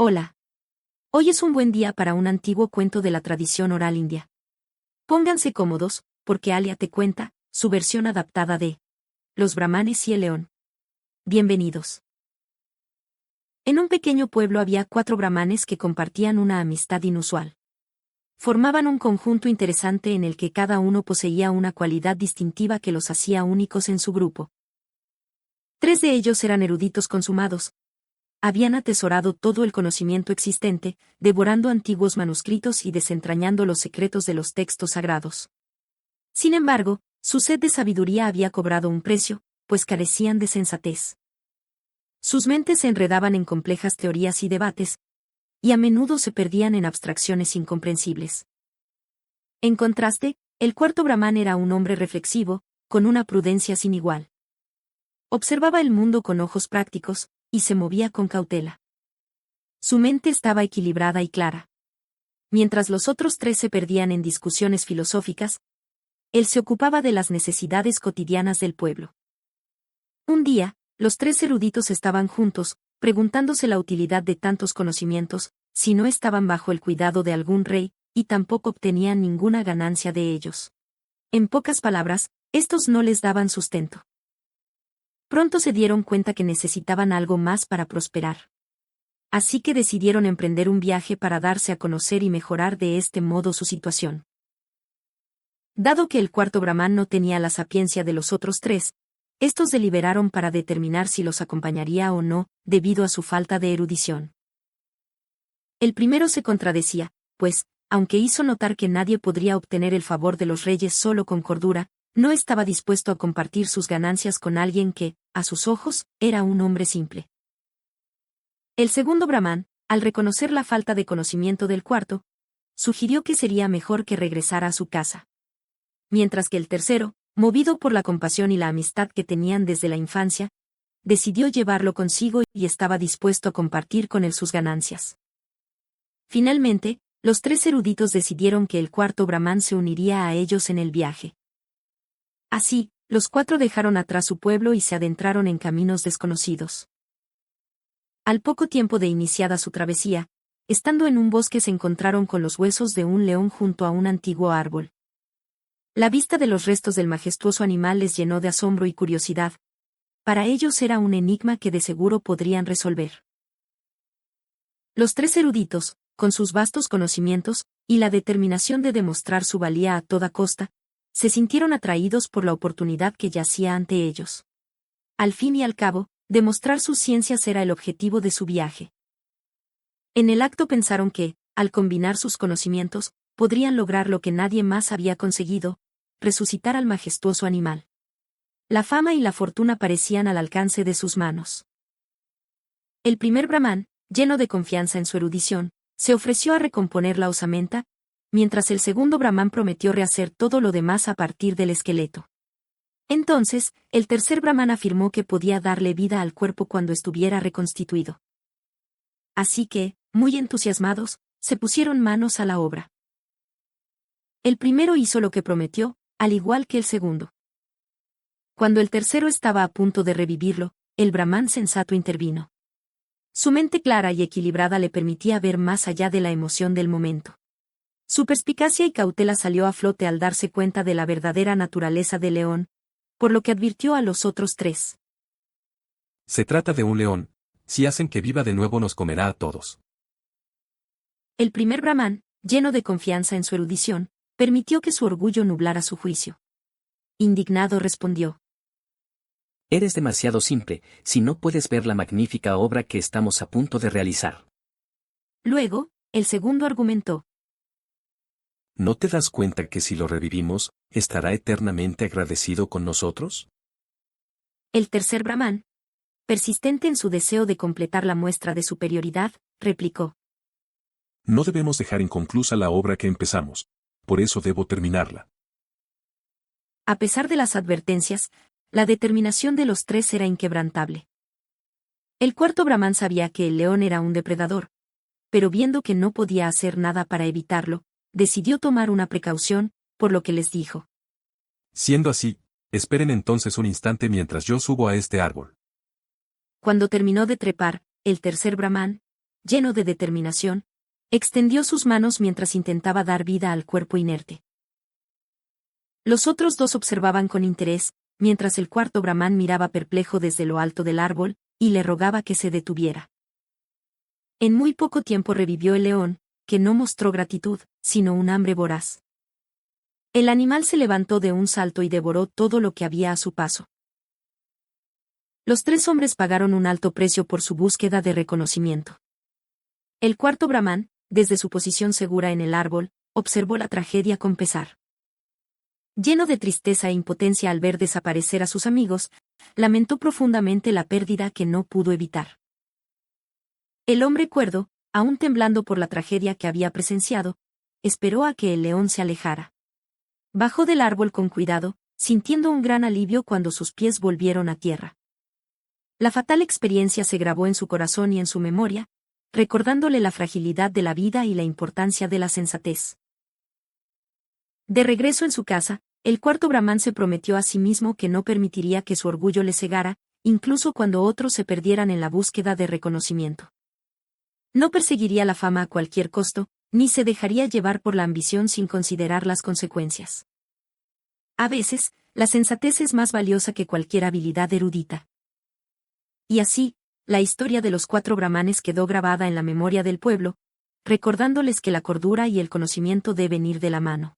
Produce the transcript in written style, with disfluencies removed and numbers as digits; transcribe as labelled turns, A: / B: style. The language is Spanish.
A: Hola. Hoy es un buen día para un antiguo cuento de la tradición oral india. Pónganse cómodos, porque Alia te cuenta su versión adaptada de Los Brahmanes y el león. Bienvenidos. En un pequeño pueblo había 4 brahmanes que compartían una amistad inusual. Formaban un conjunto interesante en el que cada uno poseía una cualidad distintiva que los hacía únicos en su grupo. 3 de ellos eran eruditos consumados. Habían atesorado todo el conocimiento existente, devorando antiguos manuscritos y desentrañando los secretos de los textos sagrados. Sin embargo, su sed de sabiduría había cobrado un precio, pues carecían de sensatez. Sus mentes se enredaban en complejas teorías y debates, y a menudo se perdían en abstracciones incomprensibles. En contraste, el cuarto brahman era un hombre reflexivo, con una prudencia sin igual. Observaba el mundo con ojos prácticos, y se movía con cautela. Su mente estaba equilibrada y clara. Mientras los otros 3 se perdían en discusiones filosóficas, él se ocupaba de las necesidades cotidianas del pueblo. Un día, los 3 eruditos estaban juntos, preguntándose la utilidad de tantos conocimientos, si no estaban bajo el cuidado de algún rey, y tampoco obtenían ninguna ganancia de ellos. En pocas palabras, estos no les daban sustento. Pronto se dieron cuenta que necesitaban algo más para prosperar. Así que decidieron emprender un viaje para darse a conocer y mejorar de este modo su situación. Dado que el cuarto brahman no tenía la sapiencia de los otros 3, estos deliberaron para determinar si los acompañaría o no, debido a su falta de erudición. El primero se contradecía, pues, aunque hizo notar que nadie podría obtener el favor de los reyes solo con cordura, no estaba dispuesto a compartir sus ganancias con alguien que, a sus ojos, era un hombre simple. El segundo brahman, al reconocer la falta de conocimiento del cuarto, sugirió que sería mejor que regresara a su casa. Mientras que el tercero, movido por la compasión y la amistad que tenían desde la infancia, decidió llevarlo consigo y estaba dispuesto a compartir con él sus ganancias. Finalmente, los 3 eruditos decidieron que el cuarto brahman se uniría a ellos en el viaje. Así, los 4 dejaron atrás su pueblo y se adentraron en caminos desconocidos. Al poco tiempo de iniciada su travesía, estando en un bosque se encontraron con los huesos de un león junto a un antiguo árbol. La vista de los restos del majestuoso animal les llenó de asombro y curiosidad. Para ellos era un enigma que de seguro podrían resolver. Los 3 eruditos, con sus vastos conocimientos, y la determinación de demostrar su valía a toda costa, se sintieron atraídos por la oportunidad que yacía ante ellos. Al fin y al cabo, demostrar sus ciencias era el objetivo de su viaje. En el acto pensaron que, al combinar sus conocimientos, podrían lograr lo que nadie más había conseguido, resucitar al majestuoso animal. La fama y la fortuna parecían al alcance de sus manos. El primer brahman, lleno de confianza en su erudición, se ofreció a recomponer la osamenta, mientras el segundo brahman prometió rehacer todo lo demás a partir del esqueleto. Entonces, el tercer brahman afirmó que podía darle vida al cuerpo cuando estuviera reconstituido. Así que, muy entusiasmados, se pusieron manos a la obra. El primero hizo lo que prometió, al igual que el segundo. Cuando el tercero estaba a punto de revivirlo, el brahman sensato intervino. Su mente clara y equilibrada le permitía ver más allá de la emoción del momento. Su perspicacia y cautela salió a flote al darse cuenta de la verdadera naturaleza del león, por lo que advirtió a los otros 3.
B: Se trata de un león. Si hacen que viva de nuevo nos comerá a todos.
A: El primer brahman, lleno de confianza en su erudición, permitió que su orgullo nublara su juicio. Indignado respondió:
C: Eres demasiado simple, si no puedes ver la magnífica obra que estamos a punto de realizar.
A: Luego, el segundo argumentó:
B: ¿No te das cuenta que si lo revivimos, estará eternamente agradecido con nosotros?
A: El tercer brahman, persistente en su deseo de completar la muestra de superioridad, replicó:
B: No debemos dejar inconclusa la obra que empezamos. Por eso debo terminarla.
A: A pesar de las advertencias, la determinación de los 3 era inquebrantable. El cuarto brahman sabía que el león era un depredador, pero viendo que no podía hacer nada para evitarlo, decidió tomar una precaución, por lo que les dijo:
B: Siendo así, esperen entonces un instante mientras yo subo a este árbol.
A: Cuando terminó de trepar, el tercer brahman, lleno de determinación, extendió sus manos mientras intentaba dar vida al cuerpo inerte. Los otros dos observaban con interés, mientras el cuarto Brahmán miraba perplejo desde lo alto del árbol, y le rogaba que se detuviera. En muy poco tiempo revivió el león, que no mostró gratitud, sino un hambre voraz. El animal se levantó de un salto y devoró todo lo que había a su paso. Los tres hombres pagaron un alto precio por su búsqueda de reconocimiento. El cuarto Brahmán, desde su posición segura en el árbol, observó la tragedia con pesar. Lleno de tristeza e impotencia al ver desaparecer a sus amigos, lamentó profundamente la pérdida que no pudo evitar. El hombre cuerdo, aún temblando por la tragedia que había presenciado, esperó a que el león se alejara. Bajó del árbol con cuidado, sintiendo un gran alivio cuando sus pies volvieron a tierra. La fatal experiencia se grabó en su corazón y en su memoria, recordándole la fragilidad de la vida y la importancia de la sensatez. De regreso en su casa, el cuarto Brahmán se prometió a sí mismo que no permitiría que su orgullo le cegara, incluso cuando otros se perdieran en la búsqueda de reconocimiento. No perseguiría la fama a cualquier costo, ni se dejaría llevar por la ambición sin considerar las consecuencias. A veces, la sensatez es más valiosa que cualquier habilidad erudita. Y así, la historia de los cuatro brahmanes quedó grabada en la memoria del pueblo, recordándoles que la cordura y el conocimiento deben ir de la mano.